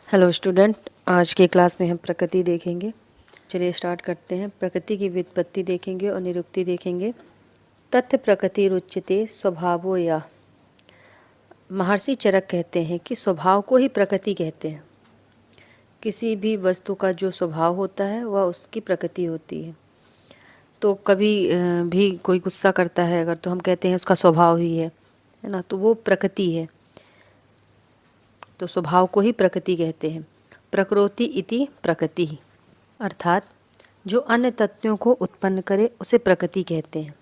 Hello student, आज के class में हम प्रकृति देखेंगे। चलिए स्टार्ट करते हैं। प्रकृति की व्युत्पत्ति देखेंगे और निरुक्ति देखेंगे। तथ्य प्रकृति रुच्यते स्वभावो या। महर्षि चरक कहते हैं कि स्वभाव को ही प्रकृति कहते हैं। किसी भी वस्तु का जो स्वभाव होता है वह उसकी प्रकृति होती है। तो कभी भी कोई गुस्सा करता है अगर, तो हम कहते हैं उसका स्वभाव ही है ना, तो वो प्रकृति है। तो स्वभाव को ही प्रकृति कहते हैं। प्रकृति इति प्रकृति, अर्थात जो अन्य तत्वों को उत्पन्न करे उसे प्रकृति कहते हैं।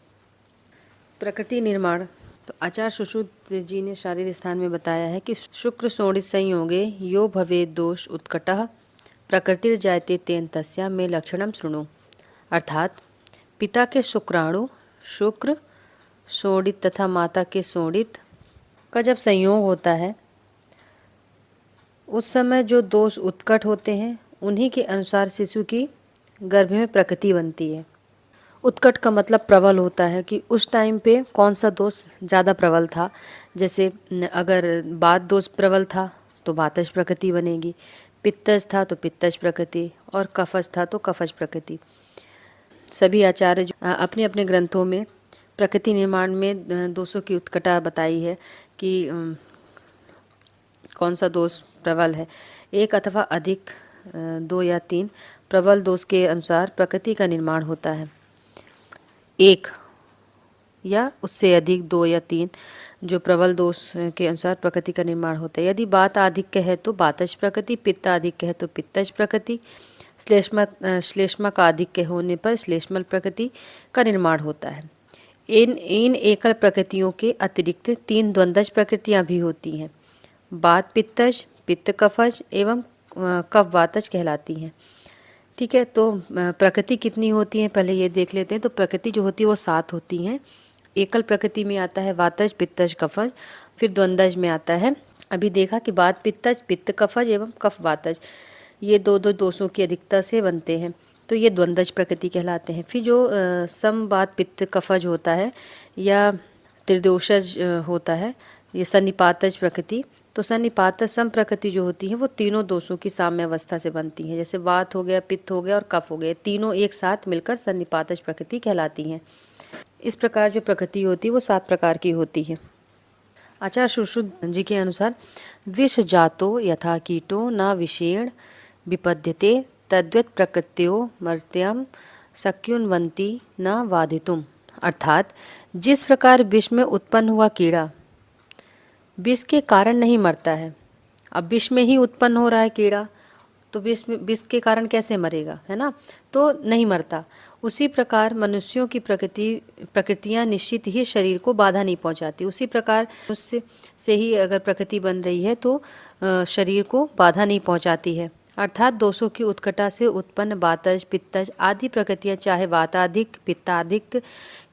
प्रकृति निर्माण, तो आचार्य सुश्रुत जी ने शारीर स्थान में बताया है कि शुक्र शोणित संयोगे यो भवेद दोष उत्कटः प्रकृतिर्जायते तेन तस्या में लक्षणम शृणु। अर्थात पिता के शुक्राणु शुक्र शोणित तथा माता के शोणित का जब संयोग होता है उस समय जो दोष उत्कट होते हैं उन्हीं के अनुसार शिशु की गर्भ में प्रकृति बनती है। उत्कट का मतलब प्रबल होता है कि उस टाइम पे कौन सा दोष ज़्यादा प्रबल था। जैसे अगर वात दोष प्रबल था तो वातज प्रकृति बनेगी, पित्तज था तो पित्तज प्रकृति, और कफज था तो कफज प्रकृति। सभी आचार्य अपने अपने ग्रंथों में प्रकृति निर्माण में दोषों की उत्कटता बताई है कि कौन सा दोष प्रबल है। एक अथवा अधिक, दो या तीन प्रबल दोष के अनुसार प्रकृति का निर्माण होता है। एक या उससे अधिक, दो या तीन जो प्रबल दोष के अनुसार प्रकृति का निर्माण होता है। यदि वात अधिक है तो वातज प्रकृति, पित्त अधिक है तो पित्तज प्रकृति, श्लेष्मा का अधिक होने पर श्लेष्मल प्रकृति का निर्माण होता है। इन एकल प्रकृतियों के अतिरिक्त तीन द्वंद्वज प्रकृतियां भी होती हैं। वात पित्तज, पित्त कफज एवं कफ वातज कहलाती हैं। ठीक है, तो प्रकृति कितनी होती है पहले ये देख लेते हैं। तो प्रकृति जो होती है वो 7 होती हैं। एकल प्रकृति में आता है वातज पित्तज कफज, फिर द्वंद्वज में आता है, अभी देखा कि वात पित्तज, पित्त कफज एवं कफ वातज, ये दो दो दोषों की अधिकता से बनते हैं, तो ये द्वंद्वज प्रकृति कहलाते हैं। फिर जो सम वात पित्त कफज होता है या त्रिदोषज होता है, ये सन्निपातज प्रकृति। तो सन्निपातज सम प्रकृति जो होती है वो तीनों दोषों की साम्य अवस्था से बनती हैं। जैसे वात हो गया, पित्त हो गया और कफ हो गया, तीनों एक साथ मिलकर सन्निपातज प्रकृति कहलाती हैं। इस प्रकार जो प्रकृति होती है वो 7 प्रकार की होती है। आचार्य सुश्रुत जी के अनुसार विष जातो यथा कीटो न विषेण विपद्यते तद्वत् प्रकृत्यो मर्त्यम शक्युन्वन्ति न वादितुम। अर्थात जिस प्रकार विष में उत्पन्न हुआ कीड़ा विष के कारण नहीं मरता है, अब विष में ही उत्पन्न हो रहा है कीड़ा, तो विष के कारण कैसे मरेगा, है ना, तो नहीं मरता। उसी प्रकार मनुष्यों की प्रकृतियां निश्चित ही शरीर को बाधा नहीं पहुंचाती। उसी प्रकार उससे से ही अगर प्रकृति बन रही है तो शरीर को बाधा नहीं पहुंचाती है। अर्थात दोषों की उत्कटता से उत्पन्न वातज पित्तज आदि प्रकृतियां चाहे वाताधिक पित्ताधिक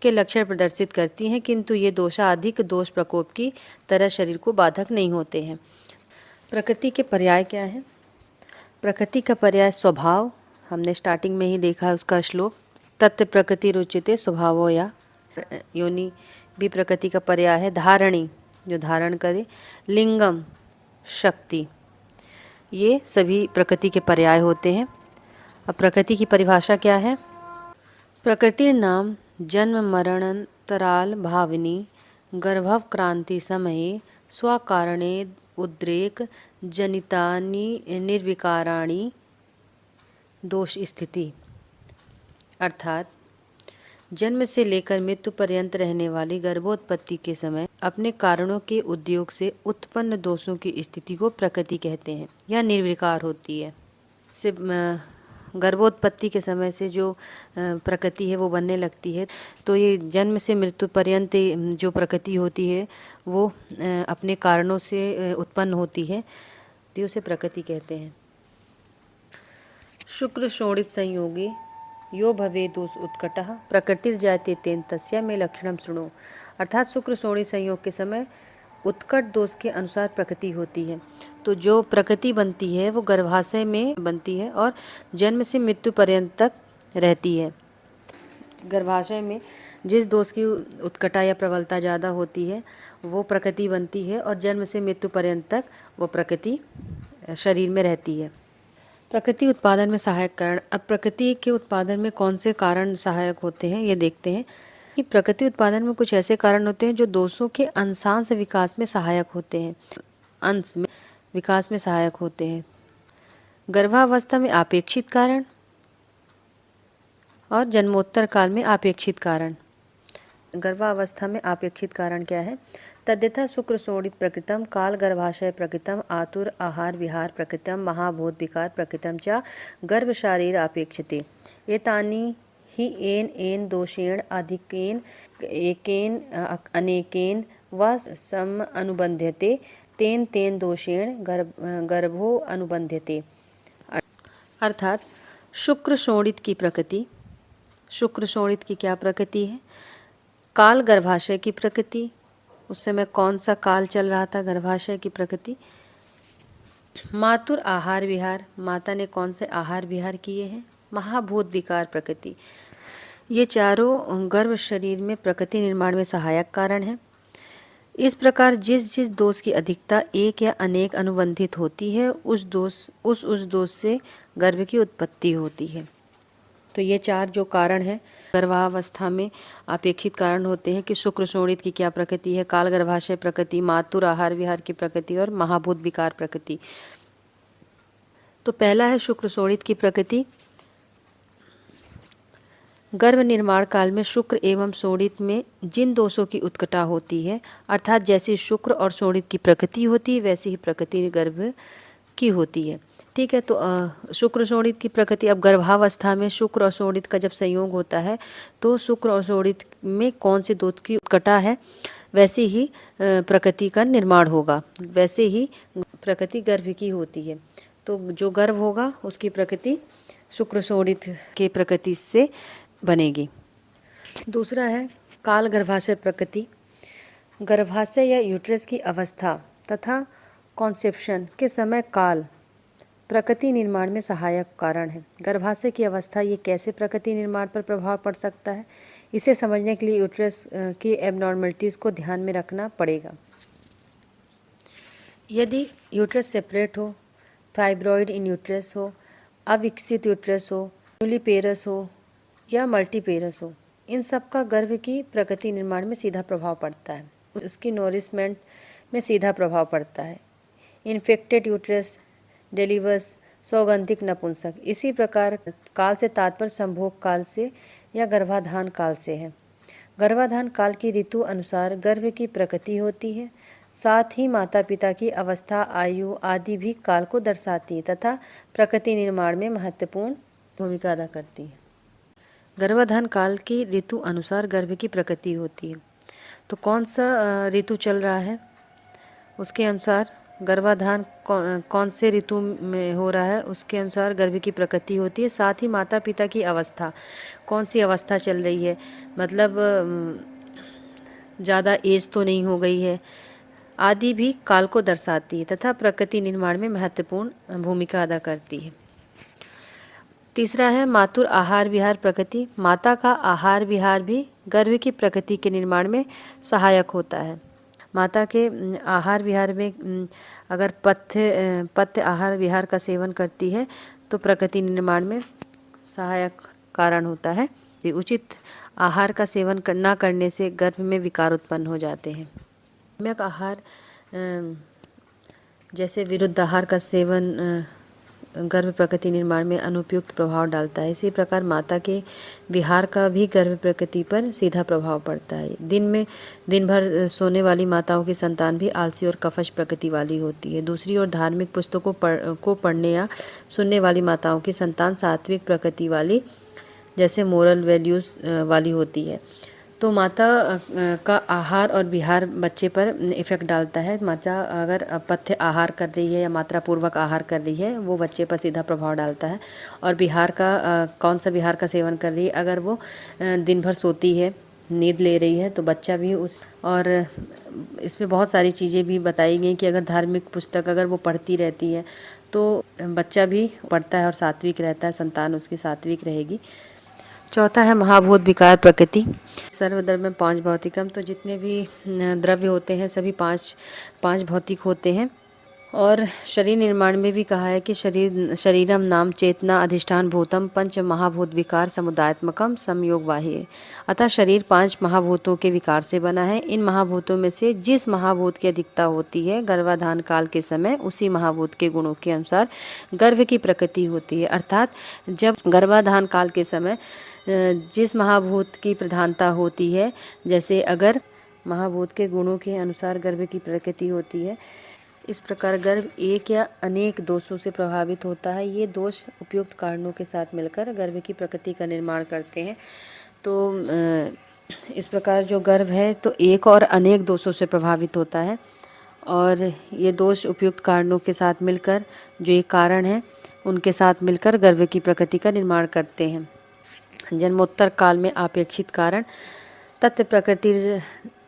के लक्षण प्रदर्शित करती हैं, किंतु ये दोषाधिक दोष प्रकोप की तरह शरीर को बाधक नहीं होते हैं। प्रकृति के पर्याय क्या है? प्रकृति का पर्याय स्वभाव, हमने स्टार्टिंग में ही देखा है उसका श्लोक। तथ्य प्रकृति रुच्यते स्वभावो या। योनि भी प्रकृति का पर्याय है। धारणी, जो धारण करे। लिंगम, शक्ति, ये सभी प्रकृति के पर्याय होते हैं। अब प्रकृति की परिभाषा क्या है? प्रकृति नाम जन्म मरणंतराल भाविनी गर्भक्रांति समये स्वकारणे उद्रेक जनितानि निर्विकाराणि दोष स्थिति। अर्थात जन्म से लेकर मृत्यु पर्यंत रहने वाली गर्भोत्पत्ति के समय अपने कारणों के उद्योग से उत्पन्न दोषों की स्थिति को प्रकृति कहते हैं या निर्विकार होती है। से गर्भोत्पत्ति के समय से जो प्रकृति है वो बनने लगती है, तो ये जन्म से मृत्यु पर्यंत जो प्रकृति होती है वो अपने कारणों से उत्पन्न होती है, तो उसे प्रकृति कहते हैं। शुक्र शोणित संयोगे यो भवे दोष उत्कटः प्रकृतिर्जायते तेन तस्या में लक्षणम शृणु। अर्थात शुक्र शोणित संयोग के समय उत्कट दोष के अनुसार प्रकृति होती है। तो जो प्रकृति बनती है वो गर्भाशय में बनती है और जन्म से मृत्यु पर्यंत तक रहती है। गर्भाशय में जिस दोष की उत्कटता या प्रबलता ज़्यादा होती है वो प्रकृति बनती है और जन्म से मृत्यु पर्यंत तक वो प्रकृति शरीर में रहती है। प्रकृति उत्पादन में सहायक कारण। अब प्रकृति के उत्पादन में कौन से कारण सहायक होते हैं ये देखते हैं कि प्रकृति उत्पादन में कुछ ऐसे कारण होते हैं जो दोषों के अंशांश विकास में सहायक होते हैं, अंश में विकास में सहायक होते हैं। गर्भावस्था में अपेक्षित कारण और जन्मोत्तर काल में अपेक्षित कारण। गर्भावस्था में अपेक्षित कारण क्या है? तद्यथा शुक्र शोणित प्रकृतम, काल गर्भाशय प्रकृतम, आतुर आहार विहार प्रकृतम, महाभूत विकार प्रकृतम च गर्भ शारीर अपेक्षते। एतानि हि एन दोषेण अधिकेन एकेन अनेकेन व सम अनुबंध्यते, तेन तेन दोषेण गर्भो अनुबंध्यते। अर्थात शुक्र शोणित की प्रकृति, शुक्र शोणित की क्या प्रकृति है? काल गर्भाशय की प्रकृति, उस समय कौन सा काल चल रहा था? गर्भाशय की प्रकृति। मातुर आहार विहार, माता ने कौन से आहार विहार किए हैं? महाभूत विकार प्रकृति। ये चारों गर्भ शरीर में प्रकृति निर्माण में सहायक कारण हैं। इस प्रकार जिस जिस दोष की अधिकता एक या अनेक अनुबंधित होती है उस दोष से गर्भ की उत्पत्ति होती है। तो ये चार जो कारण हैं गर्भावस्था में अपेक्षित कारण होते हैं कि शुक्र शोणित की क्या प्रकृति है, काल गर्भाशय प्रकृति, मातुर आहार विहार की प्रकृति और महाभूत विकार प्रकृति। तो पहला है शुक्र शोणित की प्रकृति। गर्भ निर्माण काल में शुक्र एवं शोणित में जिन दोषों की उत्कटा होती है, अर्थात जैसी शुक्र और शोणित की प्रकृति होती है वैसी ही प्रकृति गर्भ की होती है। ठीक है, तो शुक्र शोणित की प्रकृति। अब गर्भावस्था में शुक्र और शोणित का जब संयोग होता है तो शुक्र और शोणित में कौन से दोष की उत्कटा है वैसे ही प्रकृति का निर्माण होगा, वैसे ही प्रकृति गर्भ की होती है। तो जो गर्भ होगा उसकी प्रकृति शुक्र शोणित के प्रकृति से बनेगी। दूसरा है काल गर्भाशय प्रकृति। गर्भाशय या यूट्रस की अवस्था तथा कॉन्सेप्शन के समय काल प्रकृति निर्माण में सहायक कारण है। गर्भाशय की अवस्था ये कैसे प्रकृति निर्माण पर प्रभाव पड़ सकता है, इसे समझने के लिए यूट्रस की एबनॉर्मलिटीज़ को ध्यान में रखना पड़ेगा। यदि यूट्रस सेपरेट हो, फाइब्रॉइड इन यूट्रस हो, अविकसित यूट्रस हो, यूलिपेरस हो या मल्टीपेरस हो, इन सब का गर्भ की प्रकृति निर्माण में सीधा प्रभाव पड़ता है, उसकी नोरिशमेंट में सीधा प्रभाव पड़ता है। इन्फेक्टेड यूट्रस डिलीवर्स सौगंधिक नपुंसक। इसी प्रकार काल से तात्पर्य संभोग काल से या गर्भाधान काल से है। गर्भाधान काल की ऋतु अनुसार गर्भ की प्रकृति होती है, साथ ही माता पिता की अवस्था, आयु आदि भी काल को दर्शाती है तथा प्रकृति निर्माण में महत्वपूर्ण भूमिका अदा करती है। गर्भाधान काल की ऋतु अनुसार गर्भ की प्रकृति होती है। तो कौन सा ऋतु चल रहा है उसके अनुसार गर्भाधान कौन से ऋतु में हो रहा है उसके अनुसार गर्भ की प्रकृति होती है। साथ ही माता पिता की अवस्था, कौन सी अवस्था चल रही है, मतलब ज़्यादा एज तो नहीं हो गई है, आदि भी काल को दर्शाती है तथा प्रकृति निर्माण में महत्वपूर्ण भूमिका अदा करती है। तीसरा है मातुर आहार विहार प्रकृति। माता का आहार विहार भी गर्भ की प्रकृति के निर्माण में सहायक होता है। माता के आहार विहार में अगर पथ्य आहार विहार का सेवन करती है तो प्रकृति निर्माण में सहायक कारण होता है। उचित आहार का सेवन न करने से गर्भ में विकार उत्पन्न हो जाते हैं। सम्यक आहार जैसे विरुद्ध आहार का सेवन गर्भ प्रकृति निर्माण में अनुपयुक्त प्रभाव डालता है। इसी प्रकार माता के विहार का भी गर्भ प्रकृति पर सीधा प्रभाव पड़ता है। दिन भर सोने वाली माताओं की संतान भी आलसी और कफश प्रकृति वाली होती है। दूसरी ओर धार्मिक पुस्तकों को पढ़ने या सुनने वाली माताओं की संतान सात्विक प्रकृति वाली, जैसे मोरल वैल्यूज़ वाली होती है। तो माता का आहार और विहार बच्चे पर इफ़ेक्ट डालता है। माता अगर पथ्य आहार कर रही है या मात्रा पूर्वक आहार कर रही है वो बच्चे पर सीधा प्रभाव डालता है। और विहार का कौन सा विहार का सेवन कर रही है, अगर वो दिन भर सोती है, नींद ले रही है तो बच्चा भी उस, और इसमें बहुत सारी चीज़ें भी बताई गई कि अगर धार्मिक पुस्तक अगर वो पढ़ती रहती है तो बच्चा भी पढ़ता है और सात्विक रहता है, संतान उसकी सात्विक रहेगी। चौथा है महाभूत विकार प्रकृति। सर्वद्रव्य में 5 भौतिकम। तो जितने भी द्रव्य होते हैं सभी पांच भौतिक होते हैं और शरीर निर्माण में भी कहा है कि शरीरम नाम चेतना अधिष्ठान भूतम पंच महाभूत विकार समुदायात्मकम संयोग बाह्य। अतः शरीर 5 महाभूतों के विकार से बना है। इन महाभूतों में से जिस महाभूत की अधिकता होती है गर्भाधान काल के समय, उसी महाभूत के गुणों के अनुसार गर्भ की प्रकृति होती है। अर्थात जब गर्भाधान काल के समय जिस महाभूत की प्रधानता होती है, जैसे अगर महाभूत के गुणों के अनुसार गर्भ की प्रकृति होती है, इस प्रकार गर्भ एक या अनेक दोषों से प्रभावित होता है। ये दोष उपयुक्त कारणों के साथ मिलकर गर्भ की प्रकृति का निर्माण करते हैं। तो इस प्रकार जो गर्भ है तो एक और अनेक दोषों से प्रभावित होता है, और ये दोष उपयुक्त कारणों के साथ मिलकर, जो ये कारण हैं उनके साथ मिलकर गर्भ की प्रकृति का निर्माण करते हैं। जन्मोत्तर काल में अपेक्षित कारण तत्व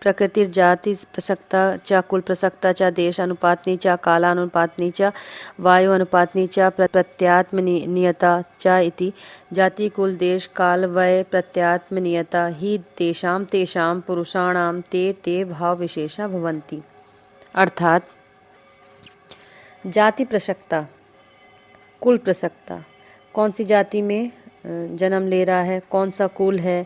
प्रकृतिर जाति प्रसक्ता च कुल प्रसक्ता च देश अनुपातनी च कालानुपातनी च वायु अनुपातनी च प्रत्यात्म नियता च इति जाति कुल देश काल वय प्रत्यात्म नियता ही तेषां पुरुषाणाम ते भाव विशेषा भवन्ति। अर्थात जाति प्रसक्ता, कुल प्रसक्ता, कौन सी जाति में जन्म ले रहा है, कौन सा कुल है,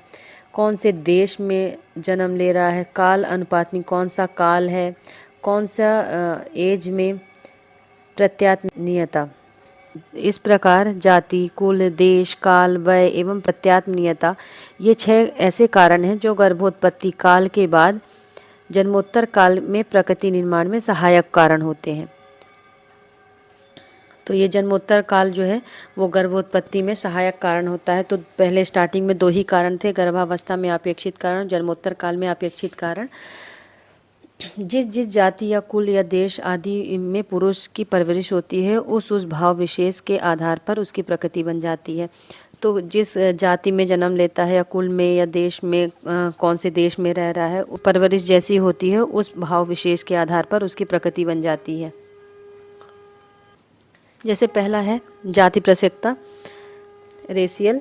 कौन से देश में जन्म ले रहा है, काल अनुपातनी, कौन सा काल है, कौन सा एज में, प्रत्यात्मनियता। इस प्रकार जाति, कुल, देश, काल, वय एवं प्रत्यात्मनियता ये 6 ऐसे कारण हैं जो गर्भोत्पत्ति काल के बाद जन्मोत्तर काल में प्रकृति निर्माण में सहायक कारण होते हैं। तो ये जन्मोत्तर काल जो है वो गर्भोत्पत्ति में सहायक कारण होता है। तो पहले स्टार्टिंग में 2 ही कारण थे, गर्भावस्था में अपेक्षित कारण, जन्मोत्तर काल में अपेक्षित कारण। जिस जाति या कुल या देश आदि में पुरुष की परवरिश होती है, उस भाव विशेष के आधार पर उसकी प्रकृति बन जाती है। तो जिस जाति में जन्म लेता है या कुल में या देश में, कौन से देश में रह रहा है, परवरिश जैसी होती है उस भाव विशेष के आधार पर उसकी प्रकृति बन जाती है। जैसे पहला है जाति प्रसक्ता, रेशियल।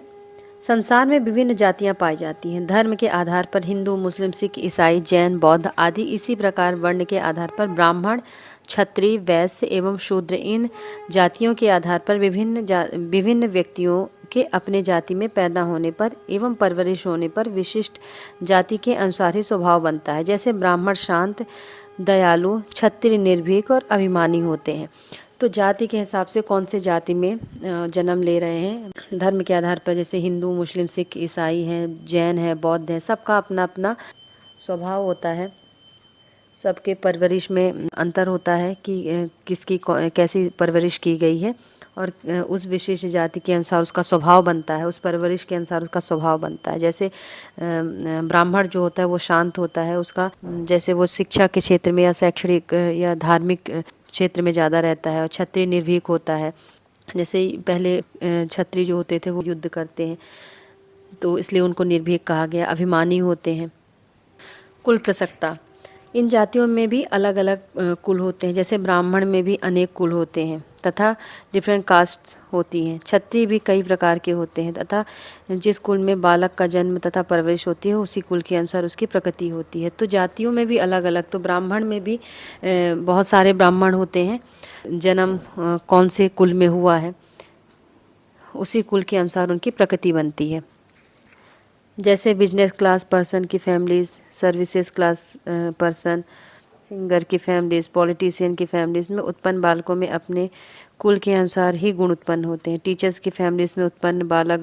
संसार में विभिन्न जातियां पाई जाती हैं। धर्म के आधार पर हिंदू, मुस्लिम, सिख, ईसाई, जैन, बौद्ध आदि। इसी प्रकार वर्ण के आधार पर ब्राह्मण, क्षत्रिय, वैश्य एवं शूद्र। इन जातियों के आधार पर विभिन्न व्यक्तियों के अपने जाति में पैदा होने पर एवं परवरिश होने पर विशिष्ट जाति के अनुसार ही स्वभाव बनता है। जैसे ब्राह्मण शांत, दयालु, क्षत्रिय निर्भीक और अभिमानी होते हैं। तो जाति के हिसाब से कौन से जाति में जन्म ले रहे हैं, धर्म के आधार पर, जैसे हिंदू, मुस्लिम, सिख, ईसाई हैं, जैन है, बौद्ध है, सबका अपना अपना स्वभाव होता है। सबके परवरिश में अंतर होता है कि किसकी कैसी परवरिश की गई है, और उस विशेष जाति के अनुसार उसका स्वभाव बनता है, उस परवरिश के अनुसार उसका स्वभाव बनता है। जैसे ब्राह्मण जो होता है वो शांत होता है, उसका जैसे वो शिक्षा के क्षेत्र में या शैक्षणिक या धार्मिक क्षेत्र में ज़्यादा रहता है। और क्षत्रिय निर्भीक होता है, जैसे पहले क्षत्रिय जो होते थे वो युद्ध करते हैं, तो इसलिए उनको निर्भीक कहा गया। अभिमानी होते हैं। कुल प्रसक्ता, इन जातियों में भी अलग अलग कुल होते हैं। जैसे ब्राह्मण में भी अनेक कुल होते हैं तथा डिफरेंट कास्ट होती हैं। क्षत्रिय भी कई प्रकार के होते हैं तथा जिस कुल में बालक का जन्म तथा परवरिश होती है उसी कुल के अनुसार उसकी प्रकृति होती है। तो जातियों में भी अलग अलग, तो ब्राह्मण में भी बहुत सारे ब्राह्मण होते हैं। जन्म कौन से कुल में हुआ है उसी कुल के अनुसार उनकी प्रकृति बनती है। जैसे बिजनेस क्लास पर्सन की families, services class person, singer की फैमिलीज, पॉलिटिशियन की फैमिलीज में उत्पन्न बालकों में अपने कुल के अनुसार ही गुण उत्पन्न होते हैं। टीचर्स की फैमिलीज में उत्पन्न बालक,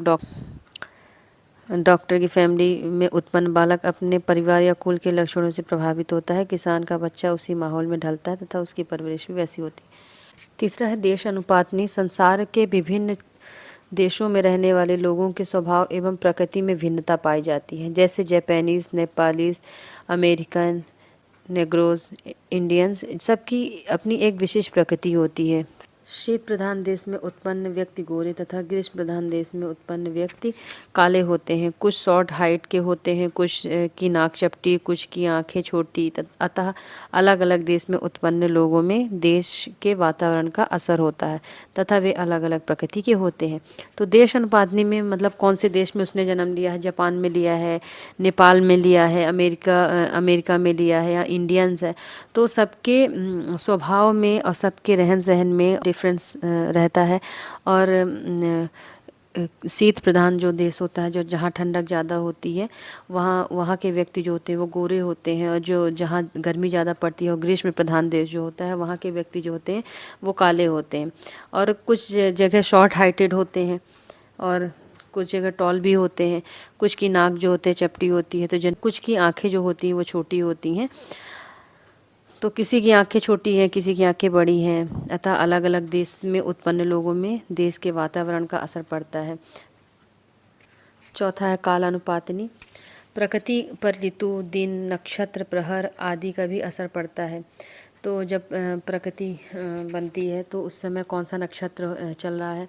डॉक्टर की फैमिली में उत्पन्न बालक अपने परिवार या कुल के लक्षणों से प्रभावित होता है। किसान का बच्चा उसी माहौल में ढलता है तथा उसकी परवरिश भी वैसी होती है। तीसरा है देश अनुपातनी। संसार के विभिन्न देशों में रहने वाले लोगों के स्वभाव एवं प्रकृति में भिन्नता पाई जाती है। जैसे जापानीज, नेपालीज, अमेरिकन, नेग्रोज, इंडियंस, सबकी अपनी एक विशेष प्रकृति होती है। शीत प्रधान देश में उत्पन्न व्यक्ति गोरे तथा ग्रीष्म प्रधान देश में उत्पन्न व्यक्ति काले होते हैं। कुछ शॉर्ट हाइट के होते हैं, कुछ की नाक चपटी, कुछ की आंखें छोटी। अतः अलग अलग देश में उत्पन्न लोगों में देश के वातावरण का असर होता है तथा वे अलग अलग प्रकृति के होते हैं। तो देश अनुपातनी में मतलब कौन से देश में उसने जन्म लिया है, जापान में लिया है, नेपाल में लिया है, अमेरिका में लिया है या इंडियंस है, तो सबके स्वभाव में और सबके रहन सहन में डिफरेंस रहता है। और शीत प्रधान जो देश होता है, जो जहाँ ठंडक ज़्यादा होती है, वहाँ वहाँ के व्यक्ति जो होते हैं वो गोरे होते हैं, और जो जहाँ गर्मी ज़्यादा पड़ती है, और ग्रीष्म प्रधान देश जो होता है वहाँ के व्यक्ति जो होते हैं वो काले होते हैं। और कुछ जगह शॉर्ट हाइटेड होते हैं और कुछ जगह टॉल भी होते हैं। कुछ की नाक जो होते हैं चपटी होती है, तो कुछ की आंखें जो होती हैं वो छोटी होती हैं। तो किसी की आंखें छोटी हैं, किसी की आंखें बड़ी हैं। अतः अलग अलग देश में उत्पन्न लोगों में देश के वातावरण का असर पड़ता है। चौथा है कालानुपातनी। प्रकृति पर ऋतु, दिन, नक्षत्र, प्रहर आदि का भी असर पड़ता है। तो जब प्रकृति बनती है तो उस समय कौन सा नक्षत्र चल रहा है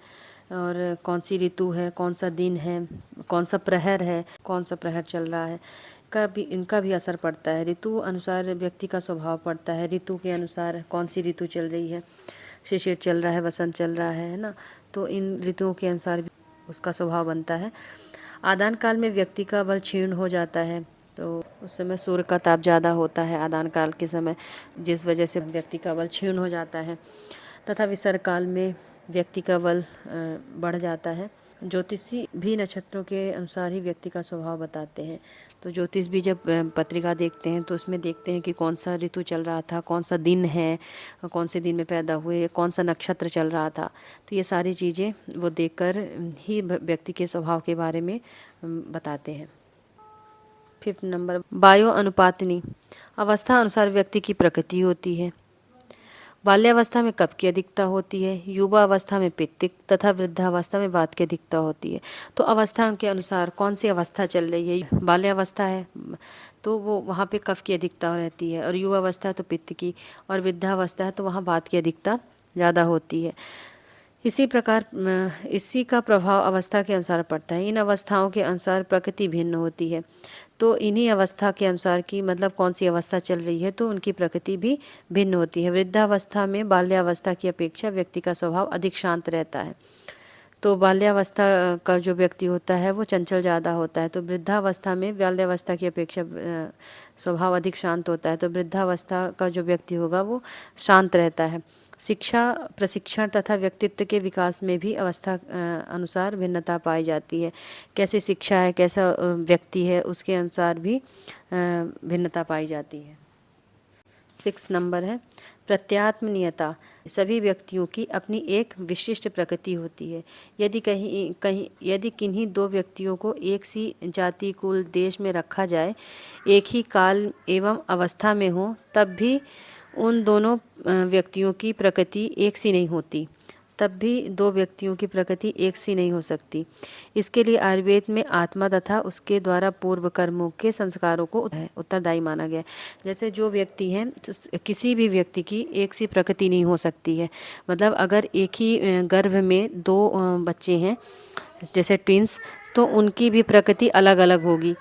और कौन सी ऋतु है, कौन सा दिन है, कौन सा प्रहर है, कौन सा प्रहर चल रहा है, इनका भी असर पड़ता है। ऋतु अनुसार व्यक्ति का स्वभाव पड़ता है। ऋतु के अनुसार कौन सी ऋतु चल रही है, शिशिर चल रहा है, वसंत चल रहा है ना, तो इन ऋतुओं के अनुसार भी उसका स्वभाव बनता है। आदान काल में व्यक्ति का बल क्षीण हो जाता है, तो उस समय सूर्य का ताप ज़्यादा होता है आदान काल के समय, जिस वजह से व्यक्ति का बल क्षीण हो जाता है। तथा विसर्ग काल में व्यक्ति का बल बढ़ जाता है। ज्योतिषी भी नक्षत्रों के अनुसार ही व्यक्ति का स्वभाव बताते हैं। तो ज्योतिष भी जब पत्रिका देखते हैं तो उसमें देखते हैं कि कौन सा ऋतु चल रहा था, कौन सा दिन है, कौन से दिन में पैदा हुए, कौन सा नक्षत्र चल रहा था। तो ये सारी चीज़ें वो देखकर ही व्यक्ति के स्वभाव के बारे में बताते हैं। 5 नंबर, वायु अनुपातनी। अवस्था अनुसार व्यक्ति की प्रकृति होती है। बाल्यावस्था में कफ की अधिकता होती है, युवा अवस्था में पित्त तथा वृद्धावस्था में वात की अधिकता होती है। तो अवस्था के अनुसार कौन सी अवस्था चल रही है, बाल्यावस्था है तो वो वहाँ पे कफ की अधिकता रहती है, और युवा अवस्था है तो पित्त की, और वृद्धावस्था है तो वहाँ वात की अधिकता ज़्यादा होती है। इसी प्रकार इसी का प्रभाव अवस्था के अनुसार पड़ता है। इन अवस्थाओं के अनुसार प्रकृति भिन्न होती है। तो इन्हीं अवस्था के अनुसार की मतलब कौन सी अवस्था चल रही है तो उनकी प्रकृति भी भिन्न होती है। वृद्धावस्था में बाल्यावस्था की अपेक्षा व्यक्ति का स्वभाव अधिक शांत रहता है। तो बाल्यावस्था का जो व्यक्ति होता है वो चंचल ज़्यादा होता है। तो वृद्धावस्था में बाल्यावस्था की अपेक्षा स्वभाव अधिक शांत होता है। तो वृद्धावस्था का जो व्यक्ति होगा वो शांत रहता है। शिक्षा, प्रशिक्षण तथा व्यक्तित्व के विकास में भी अवस्था अनुसार भिन्नता पाई जाती है। कैसी शिक्षा है, कैसा व्यक्ति है, उसके अनुसार भी भिन्नता पाई जाती है। 6 नंबर है प्रत्यात्मनियता। सभी व्यक्तियों की अपनी एक विशिष्ट प्रकृति होती है। यदि किन्हीं दो व्यक्तियों को एक सी जाति, कुल, देश में रखा जाए, एक ही काल एवं अवस्था में हो, तब भी उन दोनों व्यक्तियों की प्रकृति एक सी नहीं होती। तब भी दो व्यक्तियों की प्रकृति एक सी नहीं हो सकती। इसके लिए आयुर्वेद में आत्मा तथा उसके द्वारा पूर्व कर्मों के संस्कारों को उत्तरदायी माना गया है। जैसे जो व्यक्ति हैं, किसी भी व्यक्ति की एक सी प्रकृति नहीं हो सकती है। मतलब अगर एक ही गर्भ में 2 बच्चे हैं जैसे ट्विंस, तो उनकी भी प्रकृति अलग अलग होगी।